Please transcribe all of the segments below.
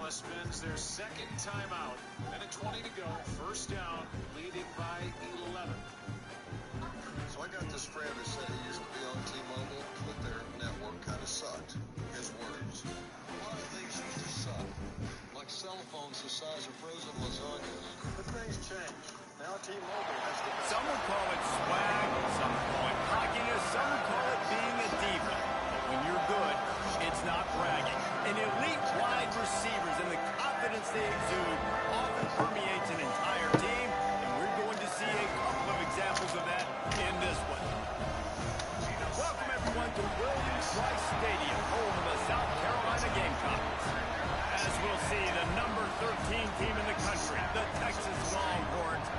Dallas spends their second timeout. Minute 20 to go. First down, leading by 11. So I got this friend who said he used to be on T-Mobile, but their network kind of sucked. His words. A lot of things used to suck. Like cell phones the size of frozen lasagnas. But things change. Now T-Mobile has the best. Some would call it swag, some would call it cockiness, some would call it being a diva. But when you're good, it's not bragging. And elite wide receivers and the confidence they exude often permeates an entire team, and we're going to see a couple of examples of that in this one. Welcome everyone to Williams-Brice Stadium, home of the South Carolina Gamecocks. As we'll see, the number 13 team in the country, the Texas Longhorns,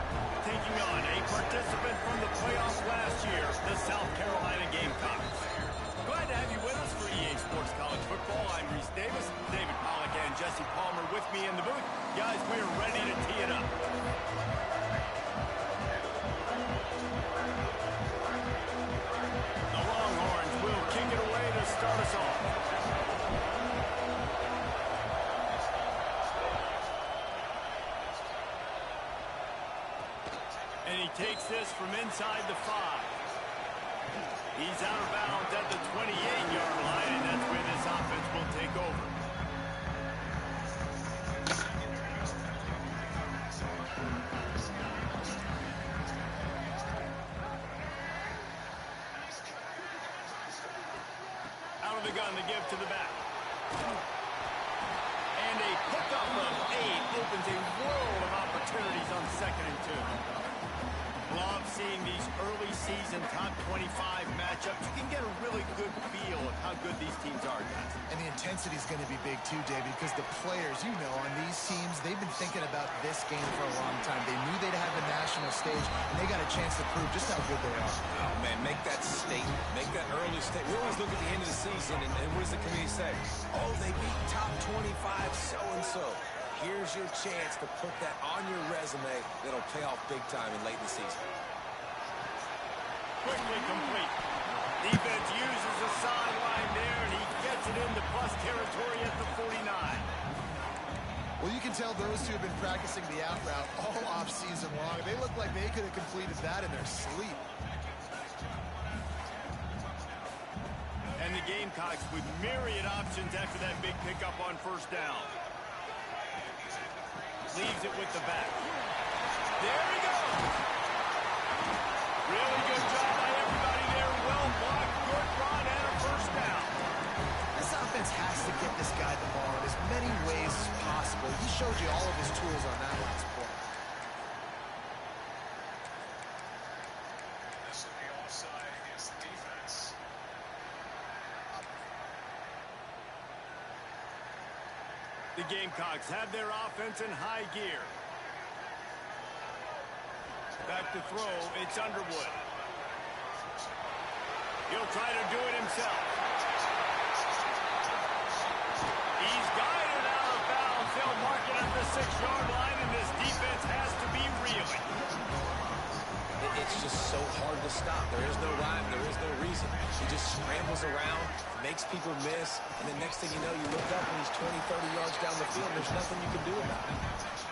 taking on a participant from the playoffs last year, the South Carolina Gamecocks. Glad to have you with us for EA Sports College Football. I'm Reese Davis, David Pollack and Jesse Palmer with me in the booth. Guys, we are ready to tee it up. The Longhorns will kick it away to start us off. And he takes this from inside the 5. He's out of bounds at the 28-yard line, and that's where this offense will take over. Out of the gun to give to the back. And a pickup of 8 opens a world of opportunities on 2nd and 2. Love seeing these early season top 25 matchups. You can get a really good feel of how good these teams are, guys. And the intensity is going to be big too, David, because the players, you know, on these teams, they've been thinking about this game for a long time. They knew they'd have the national stage, and they got a chance to prove just how good they are. Oh, man, make that statement. Make that early statement. We always look at the end of the season, and what does the community say? Oh, they beat top 25 so-and-so. Here's your chance to put that on your resume that'll pay off big time in late in the season. Quickly complete. Defense uses the sideline there, and he gets it into plus territory at the 49. Well, you can tell those two have been practicing the out route all off-season long. They look like they could have completed that in their sleep. And the Gamecocks with myriad options after that big pickup on first down. Leaves it with the back. There he goes. Really good job by everybody there. Well blocked, good run, and a first down. This offense has to get this guy the ball in as many ways as possible. He showed you all of his tools on that last play. This will be offside against the defense. The Gamecocks have their offense in high gear. Back to throw, it's Underwood. He'll try to do it himself. He's guided out of bounds. They'll mark it at the 6-yard line, and this defense has to be reeling. It's just so hard to stop. There is no rhyme. There is no reason. He just scrambles around, makes people miss, and the next thing you know, you look up and he's 20, 30 yards down the field. There's nothing you can do about it.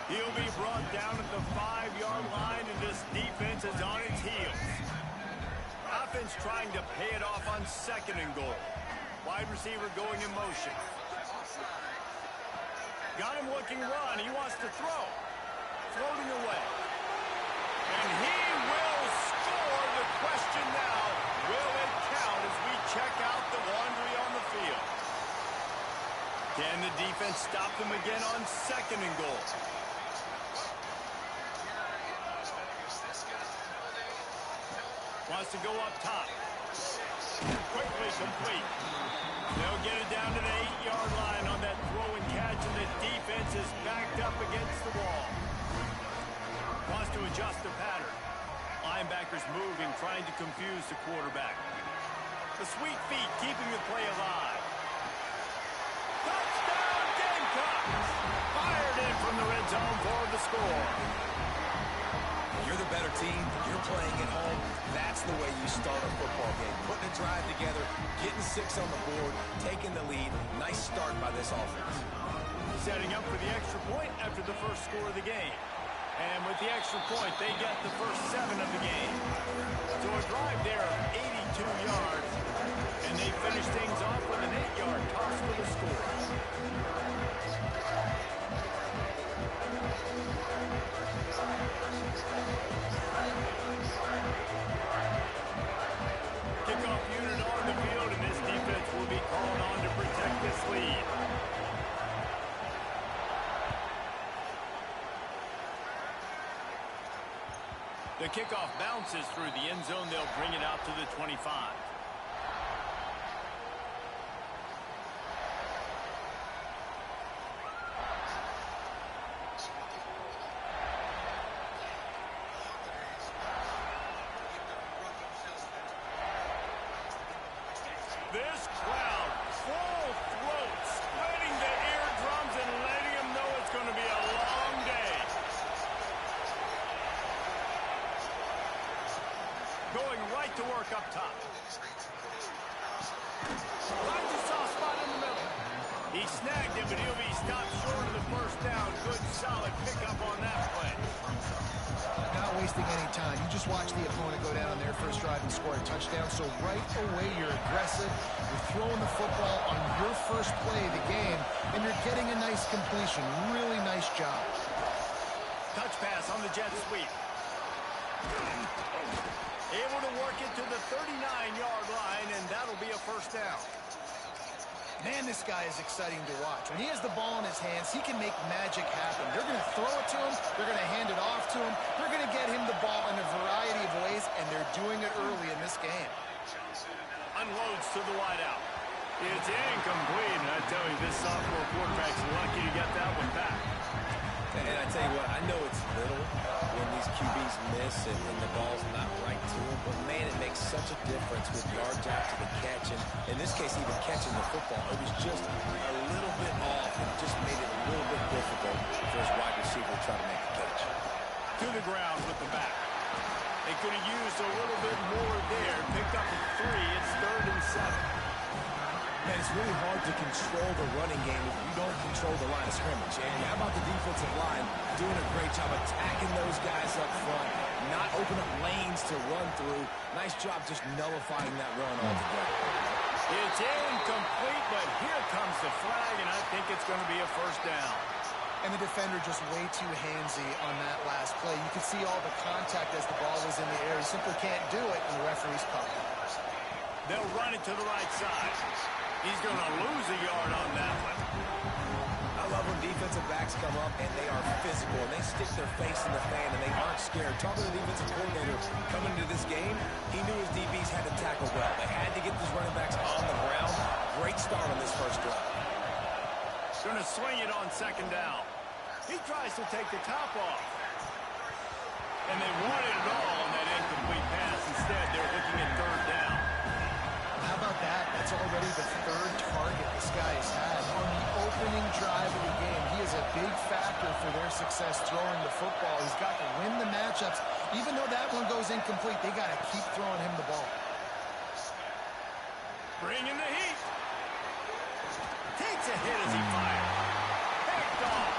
He'll be brought down at the 5-yard line, and this defense is on its heels. Offense trying to pay it off on 2nd and goal. Wide receiver going in motion. Got him looking run. He wants to throw. Floating away. And he will score. The question now, will it count as we check out the laundry on the field? Can the defense stop them again on 2nd and goal? Wants to go up top. Quickly complete. They'll get it down to the 8-yard line on that throw and catch, and the defense is backed up against the wall. Wants to adjust the pattern. Linebackers moving, trying to confuse the quarterback. The sweet feet keeping the play alive. Touchdown Gamecocks! Fired in from the red zone for the score. You're the better team. You're playing at home. That's the way you start a football game. Putting a drive together, getting 6 on the board, taking the lead. Nice start by this offense. setting up for the extra point after the first score of the game. And with the extra point, they get the first 7 of the game. So a drive there of 82 yards, and they finish things off with an 8-yard toss for the score. Kickoff unit on the field, and this defense will be called on to protect this lead. The kickoff bounces through the end zone. They'll bring it out to the 25. This crowd, full throat, splitting the eardrums and letting them know it's going to be a long day. Going right to work up top. Finds a soft spot in the middle. He snagged him, but he'll be stopped short of the first down. Good, solid pickup on that play. Not wasting any time. You just watch the opponent go down on their first drive and score a touchdown. So right away, you're aggressive. You're throwing the football on your first play of the game, and you're getting a nice completion. Really nice job. Touch pass on the jet sweep. Able to work it to the 39-yard line, and that'll be a first down. Man, this guy is exciting to watch. When he has the ball in his hands, he can make magic happen. They're going to throw it to him. They're going to hand it off to him. They're going to get him the ball in a variety of ways, and they're doing it early in this game. Unloads to the wideout. It's incomplete, and I tell you, this sophomore quarterback's lucky to get that one back. And I tell you what, I know it's little when these QBs miss and the ball's not right to them, but man, it makes such a difference with yards after the catch. And in this case, even catching the football, it was just a little bit off and just made it a little bit difficult for his wide receiver to try to make the catch. To the ground with the back. They could have used a little bit more there. Picked up at 3. It's 3rd and 7. Man, it's really hard to control the running game if you don't control the line of scrimmage. And how about the defensive line doing a great job attacking those guys up front, not opening up lanes to run through. Nice job just nullifying that run altogether. It's incomplete, but here comes the flag, and I think it's going to be a first down. And the defender just way too handsy on that last play. You can see all the contact as the ball was in the air. He simply can't do it, and the referee's calling. They'll run it to the right side. He's going to lose a yard on that one. I love when defensive backs come up and they are physical and they stick their face in the fan and they aren't scared. Talking to the defensive coordinator coming into this game, he knew his DBs had to tackle well. They had to get these running backs on the ground. Great start on this first drive. Going to swing it on 2nd down. He tries to take the top off. And they wanted it all on that incomplete pass. Instead, they're looking at 3rd down. How about that? That's already the 3rd target this guy has had on the opening drive of the game. He is a big factor for their success throwing the football. He's got to win the matchups. Even though that one goes incomplete, they got to keep throwing him the ball. Bringing the heat. Takes a hit as he fires. Picked off.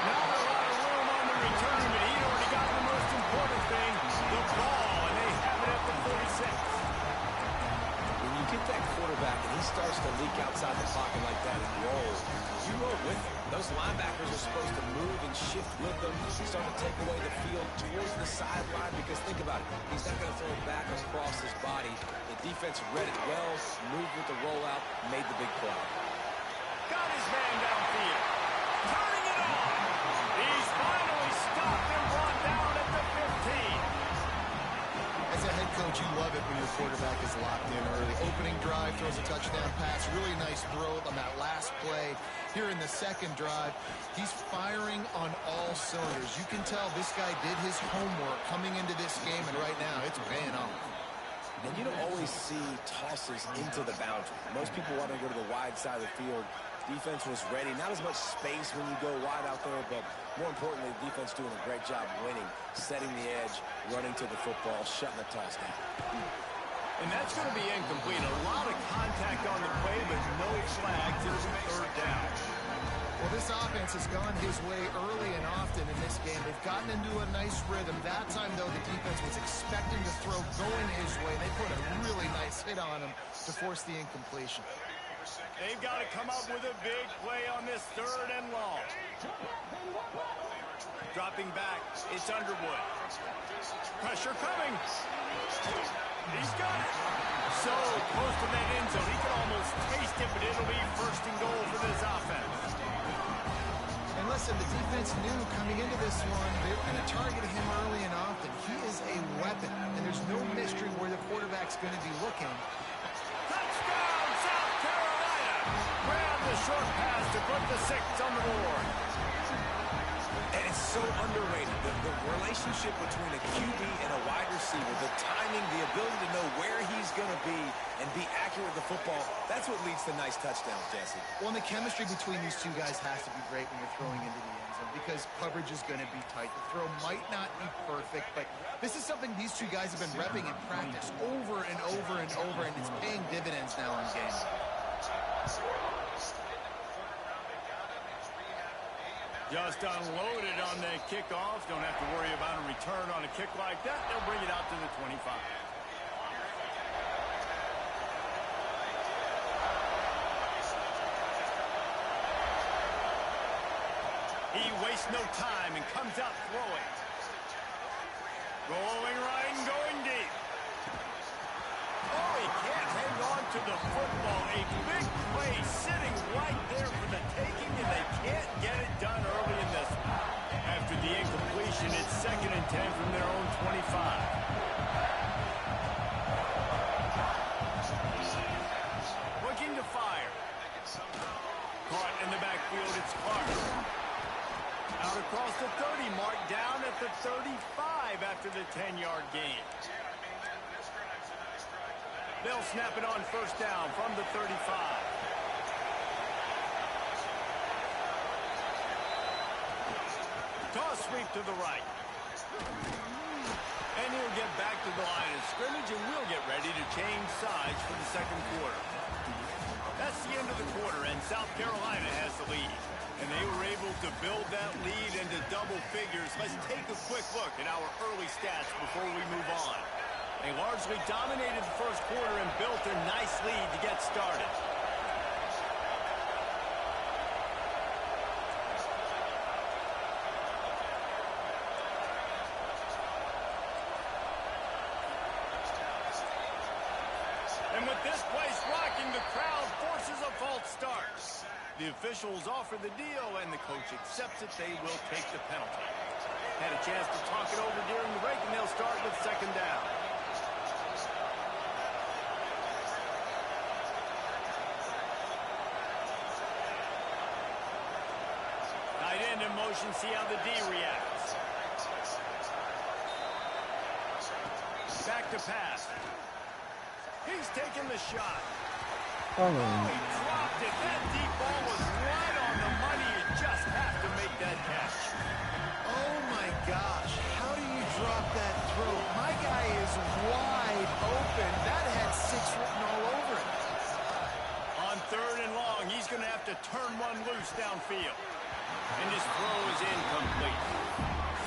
Not a lot of room on the return, but he'd already got the most important thing, the ball, and they have it at the 46. When you get that quarterback and he starts to leak outside the pocket like that and roll, you roll with him. Those linebackers are supposed to move and shift with them, start to take away the field towards the sideline, because think about it, he's not going to throw it back across his body. The defense read it well, moved with the rollout, made the big play. Got his man downfield. Turning it on. He's finally stopped and brought down at the 15. As a head coach, you love it when your quarterback is locked in early. Opening drive, throws a touchdown pass. Really nice throw on that last play. Here in the 2nd drive, he's firing on all cylinders. You can tell this guy did his homework coming into this game, and right now it's paying off. And you don't always see tosses into the boundary. Most people want to go to the wide side of the field. Defense was ready. Not as much space when you go wide out there, but more importantly, the defense doing a great job winning, setting the edge, running to the football, shutting the toss down. And that's going to be incomplete. A lot of contact on the play, but no flags. It'll be 3rd down. Well, this offense has gone his way early and often in this game. They've gotten into a nice rhythm. That time, though, the defense was expecting the throw going his way. They put a really nice hit on him to force the incompletion. They've got to come up with a big play on this 3rd and long. Dropping back, it's Underwood. Pressure coming. He's got it. So close to that end zone. He can almost taste it, but it'll be 1st and goal for this offense. And listen, the defense knew coming into this one, they're going to target him early and often. He is a weapon, and there's no mystery where the quarterback's going to be looking. Touchdown, South Carolina! Grab the short pass to put the 6 on the board. And it's so underrated. The relationship between a QB and a wide receiver, the timing, the ability to know where he's going to be and be accurate with the football, that's what leads to nice touchdowns, Jesse. Well, and the chemistry between these two guys has to be great when you're throwing into the end zone because coverage is going to be tight. The throw might not be perfect, but this is something these two guys have been repping in practice over and over and over, and it's paying dividends now in games. Just unloaded on the kickoff. Don't have to worry about a return on a kick like that. They'll bring it out to the 25. He wastes no time and comes out throwing. Going right and going deep. Oh, he can't hang on to the football. A big play sitting right there for the taking, and they can't get it done early in this one. After the incompletion, it's 2nd and 10 from their own 25. Looking to fire. Caught in the backfield, it's Clark. Out across the 30, marked down at the 35 after the 10-yard gain. They'll snap it on 1st down from the 35. Toss sweep to the right. And he'll get back to the line of scrimmage, and we'll get ready to change sides for the 2nd quarter. That's the end of the quarter, and South Carolina has the lead. And they were able to build that lead into double figures. Let's take a quick look at our early stats before we move on. They largely dominated the 1st quarter and built a nice lead to get started. And with this place rocking, the crowd forces a false start. The officials offer the deal, and the coach accepts it. They will take the penalty. Had a chance to talk it over during the break, and they'll start with 2nd down. Tight end in motion, see how the D reacts. Back to pass. He's taking the shot. Oh, he dropped it. That deep ball was right on the money. You just have to make that catch. Oh, my gosh. How do you drop that throw? My guy is wide open. That had 6 written all over it. On 3rd and long, he's going to have to turn one loose downfield. And his throw is incomplete.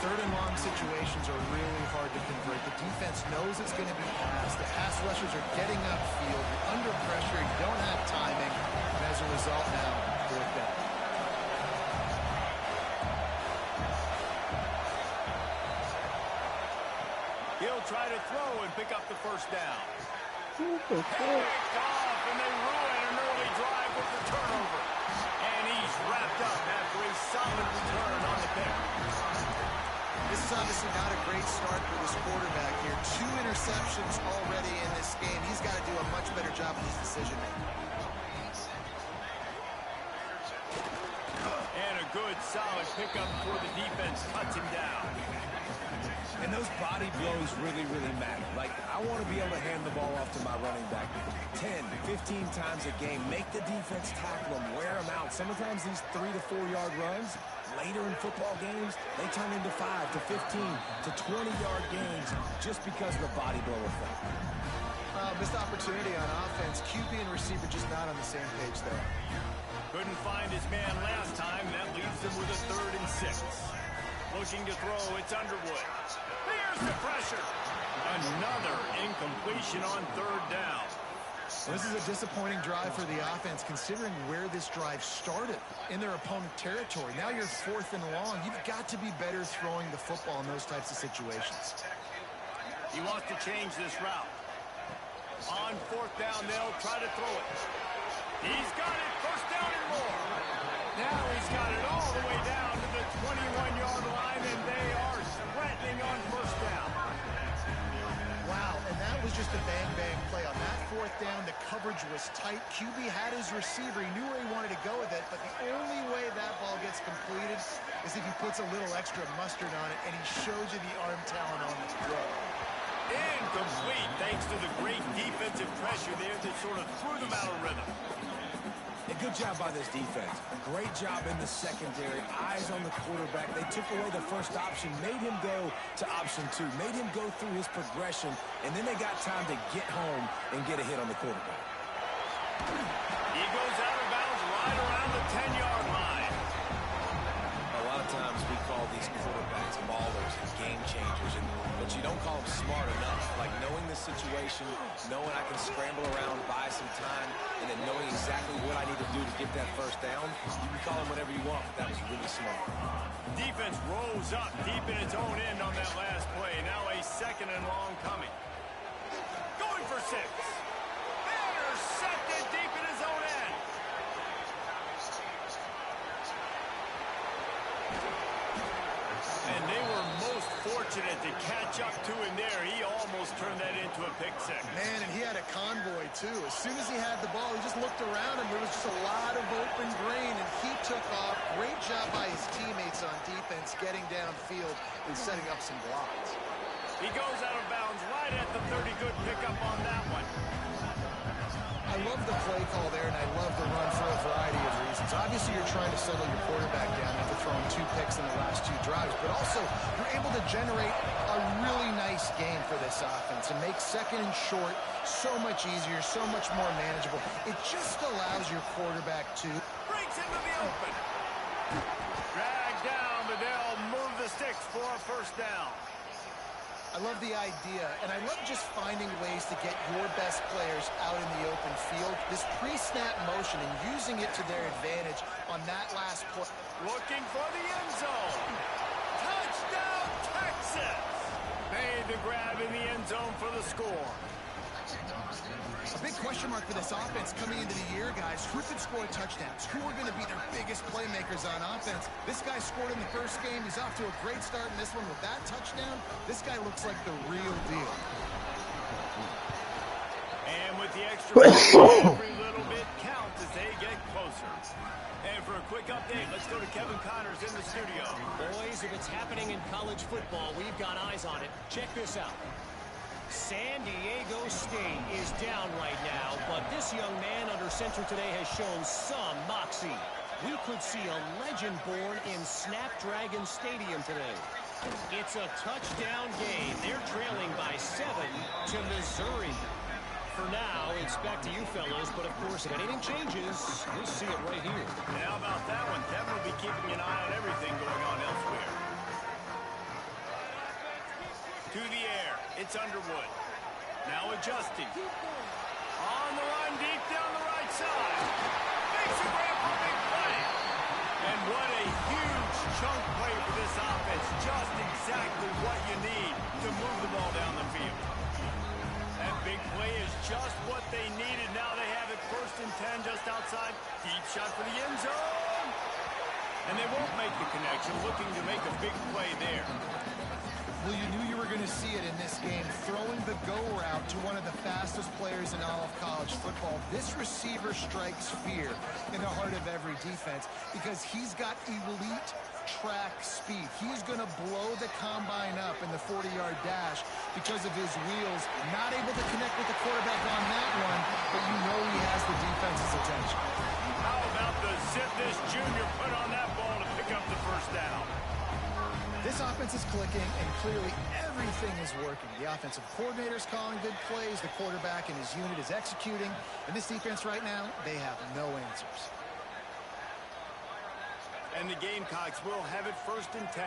3rd and long situations are really hard to convert. The defense knows it's going to be passed. The pass rushers are getting upfield. You're under pressure. You don't have timing. And as a result now, 4th down. He'll try to throw and pick up the 1st down. Picked off, and they ruin an early drive with the turnover. And he's wrapped up after a solid return on the pick. This is obviously not a great start for this quarterback here. 2 interceptions already in this game. He's got to do a much better job with his decision-making. And a good, solid pickup before the defense cuts him down. And those body blows really, really matter. Like, I want to be able to hand the ball off to my running back 10, 15 times a game. Make the defense tackle them, wear them out. Sometimes these 3 to 4 yard runs, later in football games, they turn into 5 to 15 to 20 yard gains just because of the body blow effect. Missed opportunity on offense. QB and receiver just not on the same page there. Couldn't find his man last time. That leaves him with a 3rd and 6. Looking to throw, it's Underwood. Here's the pressure. Another incompletion on 3rd down. This is a disappointing drive for the offense, considering where this drive started, in their opponent territory. Now you're 4th and long. You've got to be better throwing the football in those types of situations. He wants to change this route. On 4th down, they'll try to throw it. He's got it, 1st down and more. Now he's got it all the way down to the 21-yard line, and they are threatening on 1st down. Wow, and that was just a bang-bang play. On that 4th down, the coverage was tight. QB had his receiver. He knew where he wanted to go with it, but the only way that ball gets completed is if he puts a little extra mustard on it, and he shows you the arm talent on the throw. Incomplete, thanks to the great defensive pressure there that sort of threw them out of rhythm. A good job by this defense. Great job in the secondary. Eyes on the quarterback. They took away the first option, made him go to option 2, made him go through his progression, and then they got time to get home and get a hit on the quarterback. He goes out of bounds right around the 10-yard line. A lot of times we call these quarterbacks ballers and game changers, but you don't call them smart enough. Like knowing the situation, knowing I can scramble around, buy some time, and then knowing exactly what I need to do to get that 1st down. You can call them whatever you want, but that was really smart. Defense rose up deep in its own end on that last play. Now a 2nd and long coming. Going for 6. Intercepted deep in his own end. And they were most fortunate to catch up to him there. He almost turned that into a pick 6. Man, and he had a convoy, too. As soon as he had the ball, he just looked around him. There was just a lot of open grain, and he took off. Great job by his teammates on defense, getting downfield and setting up some blocks. He goes out of bounds right at the 30. Good pickup on that one. I love the play call there, and I love the run for a variety of reasons. Obviously, you're trying to settle your quarterback down after throwing 2 picks in the last 2 drives, but also you're able to generate a really nice game for this offense and make 2nd and short so much easier, so much more manageable. It just allows your quarterback to... Breaks into the open. Drag down, but they'll move the sticks for a 1st down. I love the idea, and I love just finding ways to get your best players out in the open field. This pre-snap motion and using it to their advantage on that last play. Looking for the end zone. Touchdown, Texas! Made the grab in the end zone for the score. A big question mark for this offense coming into the year, guys. Who could score touchdowns? Who are going to be their biggest playmakers on offense? This guy scored in the first game. He's off to a great start in this one with that touchdown. This guy looks like the real deal. And with the extra every little bit counts as they get closer. And for a quick update, let's go to Kevin Connors in the studio. Boys, if it's happening in college football, we've got eyes on it. Check this out. San Diego State is down right now, but this young man under center today has shown some moxie. We could see a legend born in Snapdragon Stadium today. It's a touchdown game. They're trailing by 7 to Missouri. For now, it's back to you fellas, but of course, if anything changes, we'll see it right here. And how about that one? Kevin will be keeping an eye on everything going on elsewhere. To the air, it's Underwood. Now adjusting. On the run, deep down the right side. Makes a grab for a big play. And what a huge chunk play for this offense. Just exactly what you need to move the ball down the field. That big play is just what they needed. Now they have it 1st and 10 just outside. Deep shot for the end zone. And they won't make the connection, looking to make a big play there. Well, you knew you were going to see it in this game, throwing the go route to one of the fastest players in all of college football. This receiver strikes fear in the heart of every defense because he's got elite track speed. He's going to blow the combine up in the 40-yard dash because of his wheels. Not able to connect with the quarterback on that one, but you know he has the defense's attention. How about the zip this junior put on that ball to pick up the 1st down? This offense is clicking, and clearly everything is working. The offensive coordinator's calling good plays. The quarterback and his unit is executing. And this defense right now, they have no answers. And the Gamecocks will have it 1st and 10.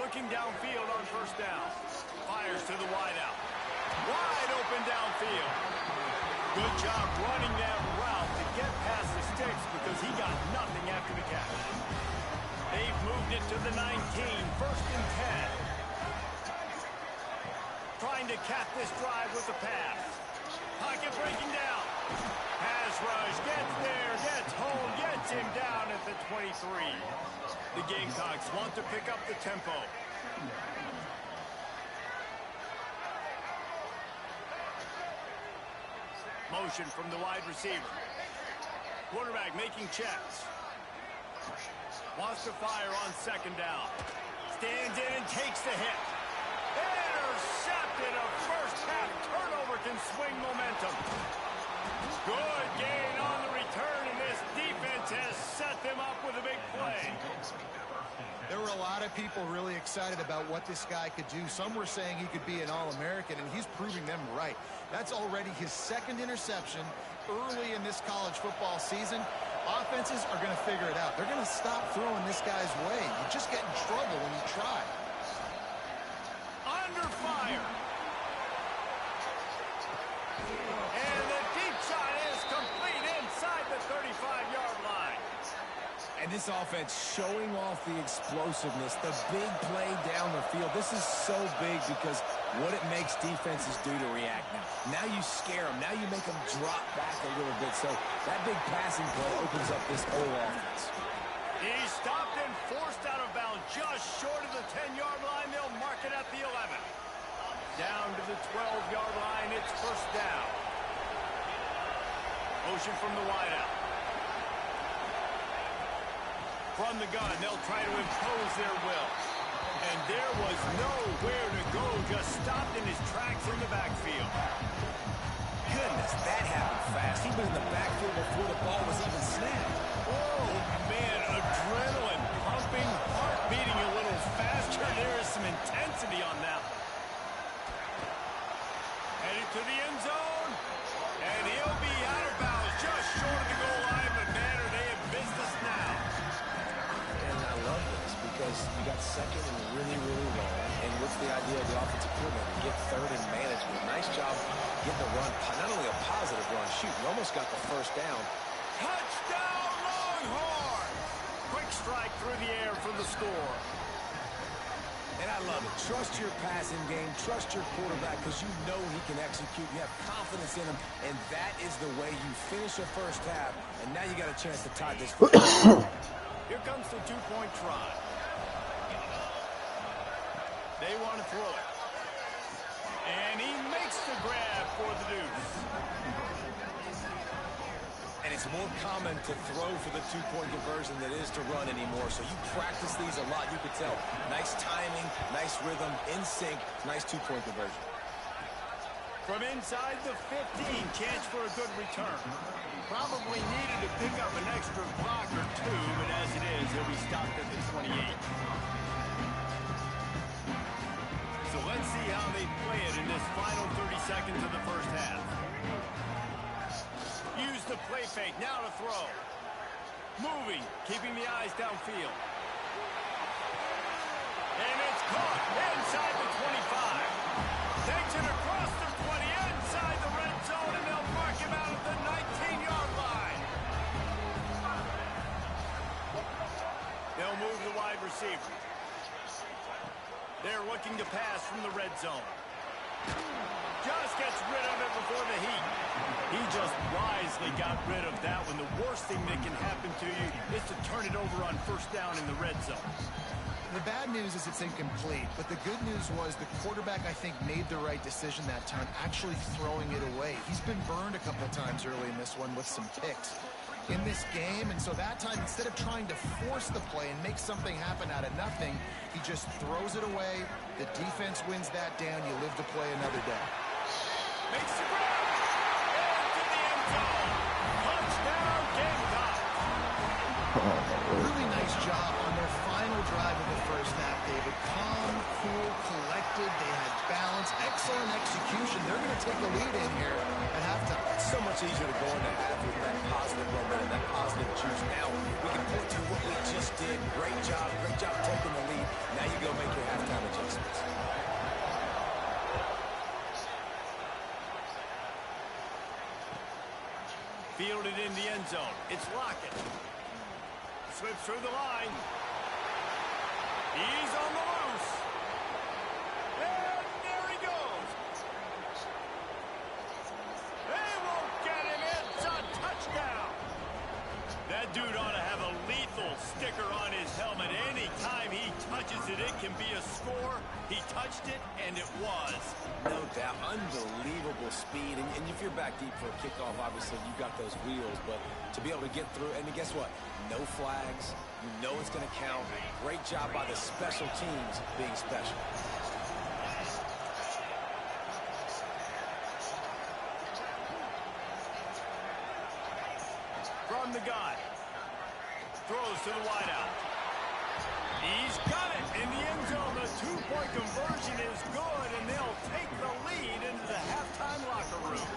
Looking downfield on 1st down. Fires to the wideout. Wide open downfield. Good job running that route to get past the sticks because he got nothing after the catch. They've moved it to the 19, 1st and 10. Trying to cap this drive with the pass. Pocket breaking down. Pass rush, gets there, gets home, gets him down at the 23. The Gamecocks want to pick up the tempo. Motion from the wide receiver. Quarterback making checks. Wants to fire on 2nd down. Stands in and takes the hit. Intercepted. A first-half turnover can swing momentum. Good gain on the return, and this defense has set them up with a big play. There were a lot of people really excited about what this guy could do. Some were saying he could be an All-American, and he's proving them right. That's already his 2nd interception early in this college football season. Offenses are going to figure it out. They're going to stop throwing this guy's way. You just get in trouble when you try. Under fire. And the deep shot is complete inside the 35-yard line. And this offense showing off the explosiveness, the big play down the field. This is so big because what it makes defenses do to react now. Now you scare them. Now you make them drop back a little bit. So that big passing play opens up this whole offense. He's stopped and forced out of bounds just short of the 10-yard line. They'll mark it at the 11. Down to the 12-yard line. It's 1st down. Motion from the wideout. From the gun, they'll try to impose their will. And there was nowhere to go, just stopped in his tracks in the backfield. Goodness, that happened fast. He was in the backfield before the ball was even snapped. Oh, man, adrenaline pumping, heart beating a little faster. There is some intensity on that. Headed to the end zone, and he'll be out of bounds just short of the goal line, but man, are they in business now. And I love this because you got 2nd and really, really long. And what's the idea of the offensive coordinator? Get 3rd and management. Nice job getting the run. Not only a positive run, shoot, you almost got the 1st down. Touchdown, Longhorns! Quick strike through the air for the score. And I love it. Trust your passing game. Trust your quarterback because you know he can execute. You have confidence in him, and that is the way you finish the 1st half. And now you got a chance to tie this. Here comes the 2-point try. They want to throw it. And he makes the grab for the deuce. And it's more common to throw for the 2-point conversion than it is to run anymore. So you practice these a lot. You could tell. Nice timing, nice rhythm, in sync, nice 2-point conversion. From inside the 15, chance for a good return. Probably needed to pick up an extra block or two, but as it is, he'll be stopped at the 28. So let's see how they play it in this final 30 seconds of the 1st half. Use the play fake, now to throw. Moving, keeping the eyes downfield. And it's caught inside the 25. Takes it across the 20, inside the red zone, and they'll mark him out at the 19-yard line. They'll move the wide receiver. They're looking to pass from the red zone. Just gets rid of it before the heat. He just wisely got rid of that one. The worst thing that can happen to you is to turn it over on 1st down in the red zone. The bad news is it's incomplete, but the good news was the quarterback, I think, made the right decision that time, actually throwing it away. He's been burned a couple of times early in this one with some picks in this game, and so that time, instead of trying to force the play and make something happen out of nothing, he just throws it away. The defense wins that down. You live to play another day. Makes the grab. Into the end zone. Touchdown, Gamecocks. Really nice job on their final drive of the first half, David. Calm, cool, collected. They had balance. Excellent execution. They're going to take the lead in here at halftime. It's so much easier to go into half with that positive momentum, that positive juice. Now we can point to what we just did. Great job taking the lead. Now you go make your halftime adjustments. Fielded in the end zone. It's Lockett. Slips through the line. He's on the loose. And there he goes. They won't get him. It's a touchdown. That dude ought to have a lethal sticker on his helmet. Anytime he touches it, it can be a score. He touched it, and it was. No doubt. Unbelievable speed. And if you're back deep for a kickoff, obviously you've got those wheels. But to be able to get through, and guess what? No flags. You know it's going to count. Great job by the special teams being special. From the gun. Throws to the wideout. He's got it in the end zone. The two-point conversion is good, and they'll take the lead into the halftime locker room.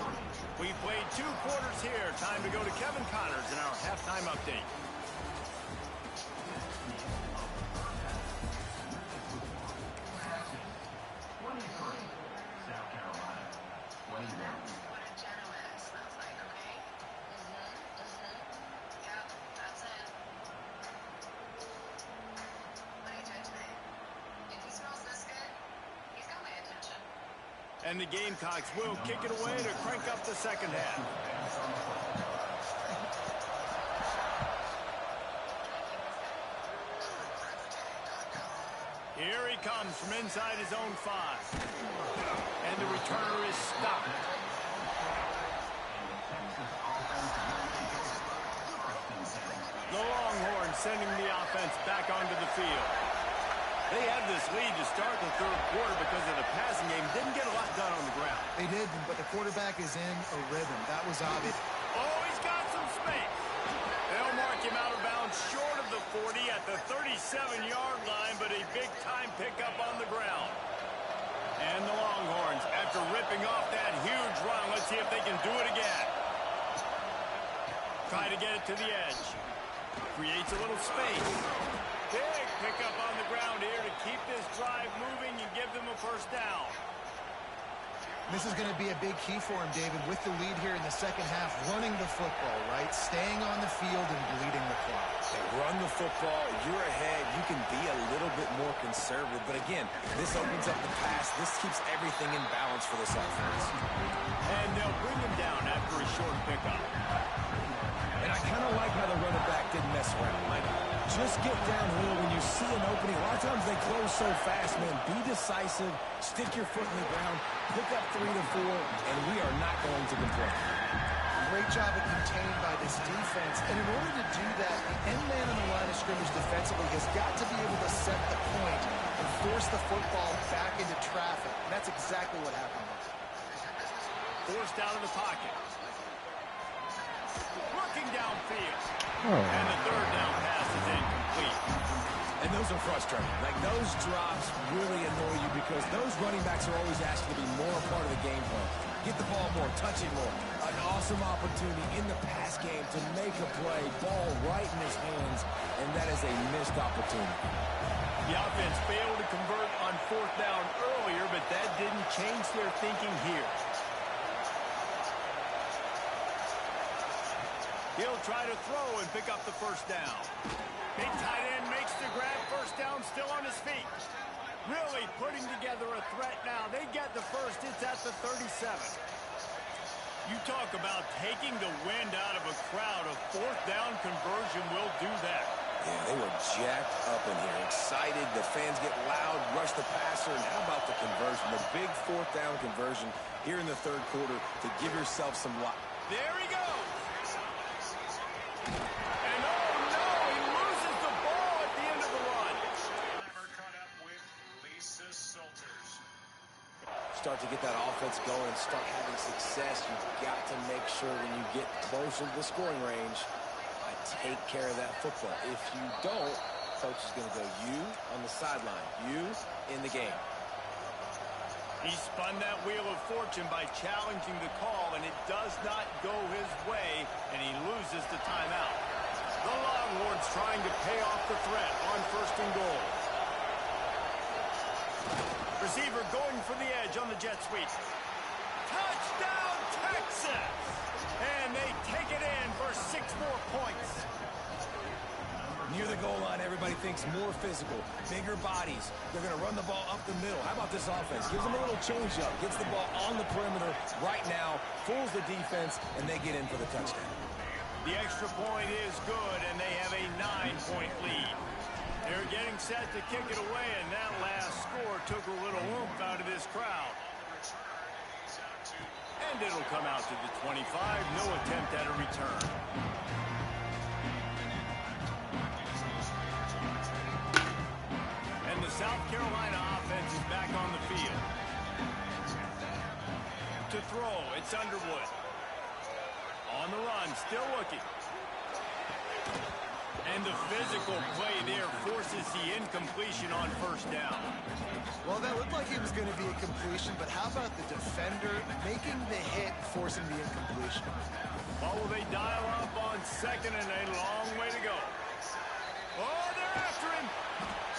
We played 2 quarters here. Time to go to Kevin Connors in our halftime update. And the Gamecocks will kick it away to crank up the second half. Here he comes from inside his own 5. And the returner is stopped. The Longhorns sending the offense back onto the field. They had this lead to start the third quarter because of the passing game. Didn't get a lot done on the ground. They did, but the quarterback is in a rhythm. That was obvious. Oh, he's got some space. They'll mark him out of bounds short of the 40 at the 37-yard line, but a big-time pickup on the ground. And the Longhorns, after ripping off that huge run, let's see if they can do it again. Try to get it to the edge. Creates a little space. Big pickup on the ground here to keep this drive moving and give them a first down. This is going to be a big key for him, David, with the lead here in the second half, running the football, right? Staying on the field and bleeding the clock. They run the football, you're ahead, you can be a little bit more conservative. But again, this opens up the pass. This keeps everything in balance for this offense. And they'll bring him down after a short pickup. And I kind of like how the running back didn't mess around. Like, just get downhill when you see an opening. A lot of times they close so fast, man. Be decisive, stick your foot in the ground, pick up 3 to 4, and we are not going to complain. Great job of contained by this defense. And in order to do that, the end man on the line of scrimmage defensively has got to be able to set the point and force the football back into traffic. And that's exactly what happened. Forced out of the pocket. Looking downfield. And the third down pass is incomplete. And those are frustrating. Like, those drops really annoy you because those running backs are always asked to be more a part of the game plan. Get the ball more, touch it more. An awesome opportunity in the pass game to make a play, ball right in his hands, and that is a missed opportunity. The offense failed to convert on 4th down earlier, but that didn't change their thinking here. He'll try to throw and pick up the first down. Big tight end makes the grab. First down, still on his feet. Really putting together a threat now. They get the first. It's at the 37. You talk about taking the wind out of a crowd. A 4th down conversion will do that. Yeah, they were jacked up in here, excited. The fans get loud, rush the passer, and how about the conversion? The big 4th down conversion here in the third quarter to give yourself some life. There he goes. And oh no, he loses the ball at the end of the run. Cut up with Lisa Salters. Start to get that offense going and start having success. You've got to make sure when you get closer to the scoring range, a take care of that football. If you don't, coach is going to go you on the sideline, you in the game. He spun that wheel of fortune by challenging the call, and it does not go his way, and he loses the timeout. The Longhorns trying to pay off the threat on 1st and goal. Receiver going for the edge on the jet sweep. Touchdown, Texas! And they take it in for 6 more points. Near the goal line, everybody thinks more physical, bigger bodies. They're going to run the ball up the middle. How about this offense? Gives them a little change-up, gets the ball on the perimeter right now, fools the defense, and they get in for the touchdown. The extra point is good, and they have a 9-point lead. They're getting set to kick it away, and that last score took a little oomph out of this crowd. And it'll come out to the 25. No attempt at a return. And the South Carolina offense is back on the field. To throw, it's Underwood. On the run, still looking. And the physical play there forces the incompletion on 1st down. Well, that looked like it was going to be a completion, but how about the defender making the hit, forcing the incompletion? Well, will they dial up on 2nd and a long way to go? Oh, they're after him.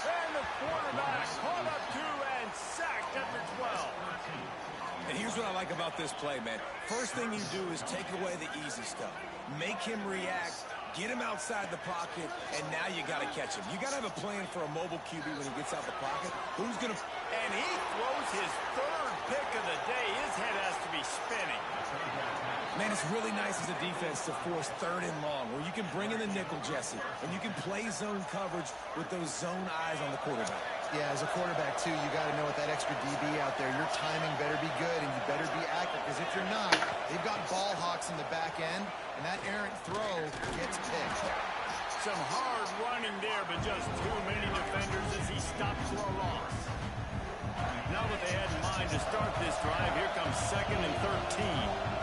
And the quarterback caught up 2 and sacked at the 12. And here's what I like about this play, man. First thing you do is take away the easy stuff. Make him react, get him outside the pocket, and now you got to catch him. You got to have a plan for a mobile QB when he gets out the pocket. Who's going to... And he throws his 3rd pick of the day. His head has to be spinning. Man, it's really nice as a defense to force 3rd and long, where you can bring in the nickel, Jesse, and you can play zone coverage with those zone eyes on the quarterback. Yeah, as a quarterback, too, you got to know with that extra DB out there, your timing better be good and you better be accurate, because if you're not, they've got ball hawks in the back end, and that errant throw gets picked. Some hard running there, but just too many defenders as he stops for a loss. Now what they had in mind to start this drive, here comes 2nd and 13.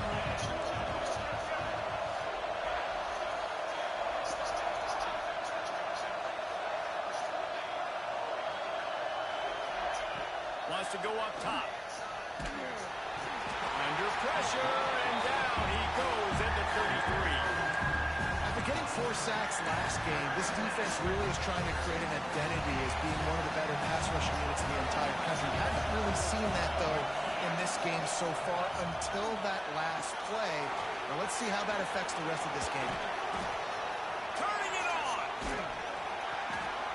Wants to go up top. Under pressure, and down he goes at the 33. After getting 4 sacks last game, this defense really is trying to create an identity as being one of the better pass rushing units in the entire country. Haven't really seen that, though, in this game so far until that last play. Now let's see how that affects the rest of this game. Turning it on.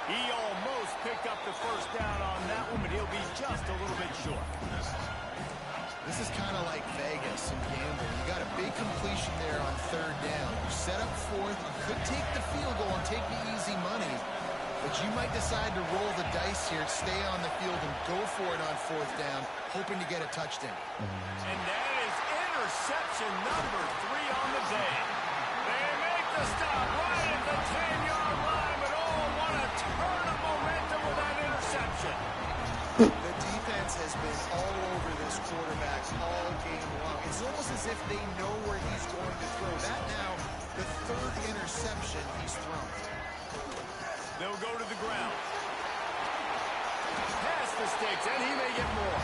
He almost picked up the 1st down on that one, but he'll be just a little bit short. This is kind of like Vegas and gambling. You got a big completion there on 3rd down. You set up 4th. You could take the field goal and take the easy money, but you might decide to roll the dice here, stay on the field, and go for it on 4th down, hoping to get a touchdown. And that is interception number 3 on the day. They make the stop right at the 10-yard line, but oh, what a turn of momentum with that interception. The defense has been all over this quarterback all game long. It's almost as if they know where he's going to throw. That now, the 3rd interception he's thrown. They'll go to the ground. Pass the sticks, and he may get more.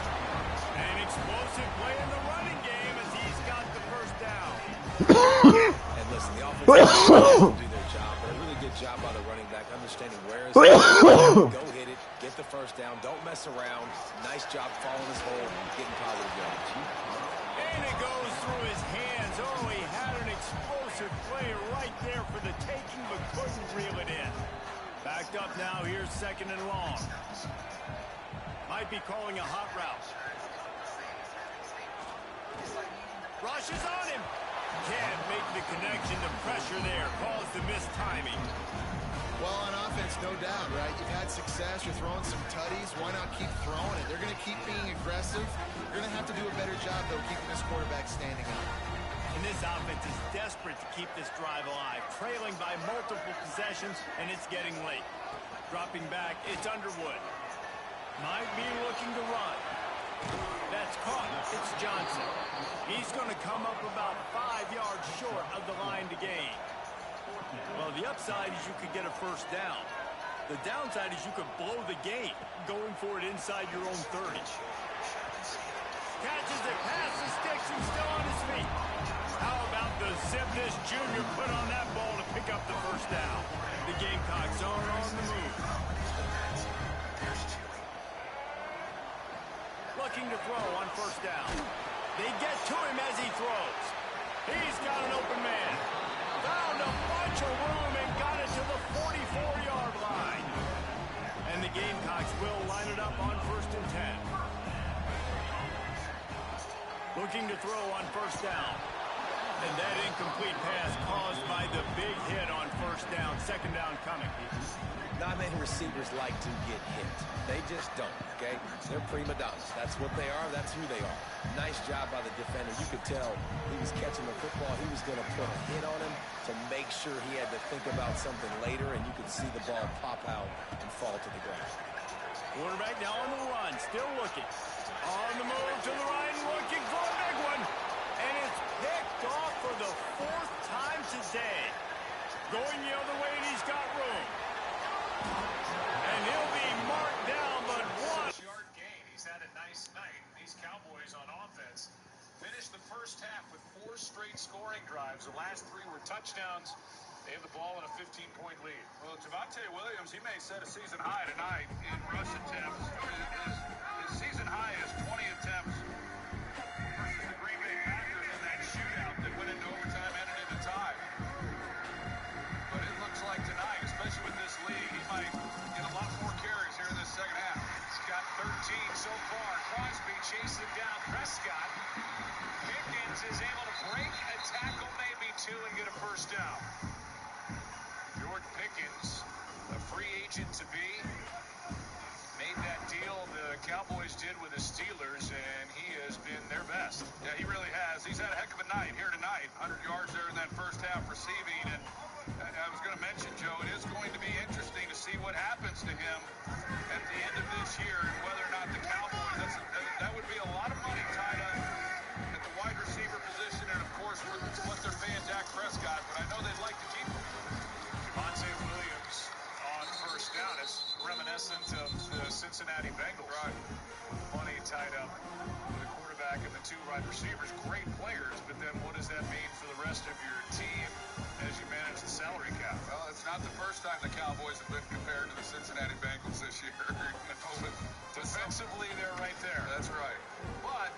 An explosive play in the running game as he's got the 1st down. And listen, the offense has to do their job, but a really good job by the running back, understanding where is it. Go hit it, get the 1st down, don't mess around. Nice job following his hole, getting positive yards. And it goes through his hands. Oh, he had an explosive play right there for the taking, but couldn't reel it in. Backed up now, here's 2nd and long. Might be calling a hot route. Rushes on him. Can't make the connection. The pressure there caused the missed timing. Well, on offense, no doubt, right? You've had success. You're throwing some tutties. Why not keep throwing it? They're going to keep being aggressive. You're going to have to do a better job, though, keeping this quarterback standing up. And this offense is desperate to keep this drive alive, trailing by multiple possessions, and it's getting late. Dropping back, it's Underwood. Might be looking to run. That's caught. It's Johnson. He's going to come up about 5 yards short of the line to gain. Well, the upside is you could get a first down. The downside is you could blow the game going for it inside your own 30. Catches it, passes, sticks, and still on his feet. How about the zip this junior put on that ball to pick up the first down? The Gamecocks are on the move. Looking to throw on first down. They get to him as he throws. He's got an open man. Found a bunch of room and got it to the 44-yard line. And the Gamecocks will line it up on 1st and 10. Looking to throw on first down. And that incomplete pass caused by the big hit on first down. 2nd down coming. Not many receivers like to get hit. They just don't, okay? They're prima donnas. That's what they are. That's who they are. Nice job by the defender. You could tell he was catching the football. He was going to put a hit on him to make sure he had to think about something later, and you could see the ball pop out and fall to the ground. Quarterback now on the run, still looking. On the move to the right, looking for a big one. And it's picked off for the 4th time today. Going the other way, and he's got room. And he'll be marked down, but one. Yard gain. He's had a nice night. These Cowboys on offense finished the first half with 4 straight scoring drives. The last 3 were touchdowns. They have the ball in a 15-point lead. Well, Javonte Williams, he may set a season high tonight in rush attempts. His season high is 20 attempts versus the Green Bay Packers in that shootout that went into overtime, ended in a tie. But it looks like tonight, especially with this league, he might get a lot more carries here in this second half. He's got 13 so far. Crosby chasing down Prescott. Pickens is able to break a tackle, maybe 2, and get a first down. Jordan Pickens, a free agent to be, made that deal the Cowboys did with the Steelers, and he has been their best. Yeah, he really has. He's had a heck of a night here tonight. 100 yards there in that first half receiving. And I was going to mention, Joe, it is going to be interesting to see what happens to him at the end of this year and whether or not the Cowboys, that would be a lot of money tied up at the wide receiver position and, of course, what they're paying Dak Prescott. But I know they'd like to keep him. Javonte Williams on first down. It's reminiscent of the Cincinnati Bengals. Right. Money tied up with the quarterback and the 2 wide receivers. Great players, but then what does that mean for the rest of your team as you manage the salary cap? Well, it's not the first time the Cowboys have been compared to the Cincinnati Bengals this year. Defensively, they're right there. That's right. But